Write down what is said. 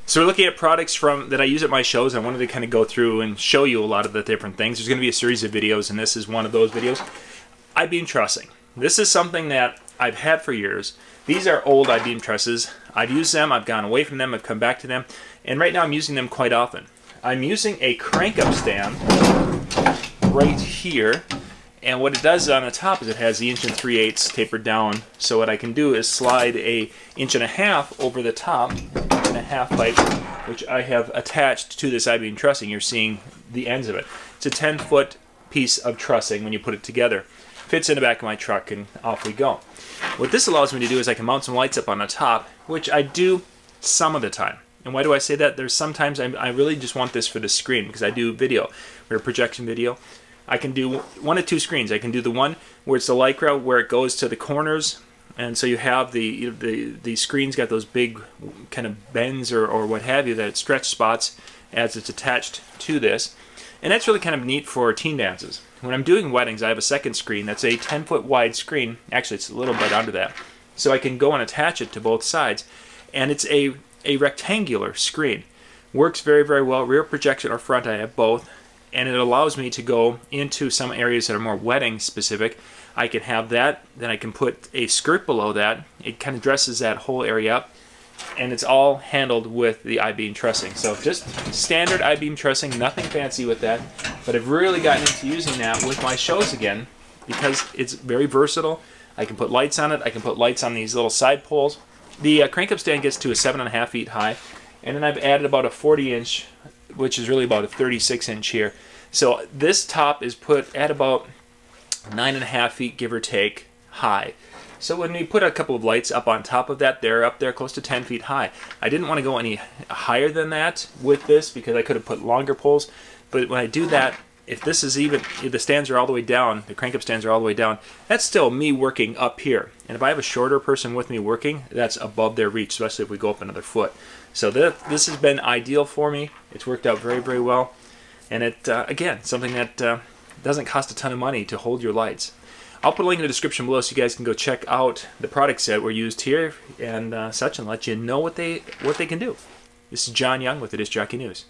So we're looking at products that I use at my shows. I wanted to kind of go through and show you a lot of the different things. There's going to be a series of videos, and this is one of those videos. IBeam trussing. This is something that I've had for years. These are old IBeam trusses. I've used them, I've gone away from them, I've come back to them, and right now I'm using them quite often. I'm using a crank-up stand right here, and what it does on the top is it has the 1 3/8 tapered down, so what I can do is slide a 1.5 inch over the top, 1.5 pipe, which I have attached to this IBeam trussing. You're seeing the ends of it. It's a 10-foot piece of trussing when you put it together. Fits in the back of my truck, and off we go. What this allows me to do is I can mount some lights up on the top, which I do some of the time. And why do I say that? There's sometimes I really just want this for the screen, because I do video, rear projection video. I can do one of two screens. I can do the one where it's the Lycra, where it goes to the corners, and so you have the screen's got those big kind of bends or what have you, that stretch spots as it's attached to this. And that's really kind of neat for teen dances. When I'm doing weddings, I have a second screen that's a 10-foot wide screen. Actually, it's a little bit under that. So I can go and attach it to both sides. And it's a rectangular screen. Works very, very well. Rear projection or front, I have both. And it allows me to go into some areas that are more wedding specific. I can have that. Then I can put a skirt below that. It kind of dresses that whole area up. And it's all handled with the IBeam trussing. So just standard IBeam trussing, nothing fancy with that. But I've really gotten into using that with my shows again because it's very versatile. I can put lights on it. I can put lights on these little side poles. The crank-up stand gets to a 7.5 feet high. And then I've added about a 40-inch, which is really about a 36-inch here. So this top is put at about 9.5 feet, give or take, high. So when we put a couple of lights up on top of that, they're up there close to 10 feet high. I didn't want to go any higher than that with this because I could have put longer poles. But when I do that, if this is even, if the stands are all the way down, the crank-up stands are all the way down, that's still me working up here. And if I have a shorter person with me working, that's above their reach, especially if we go up another foot. So this has been ideal for me. It's worked out very, very well. And it, again, something that doesn't cost a ton of money to hold your lights. I'll put a link in the description below so you guys can go check out the products that were used here and such, and let you know what they can do. This is John Young with the Disc Jockey News.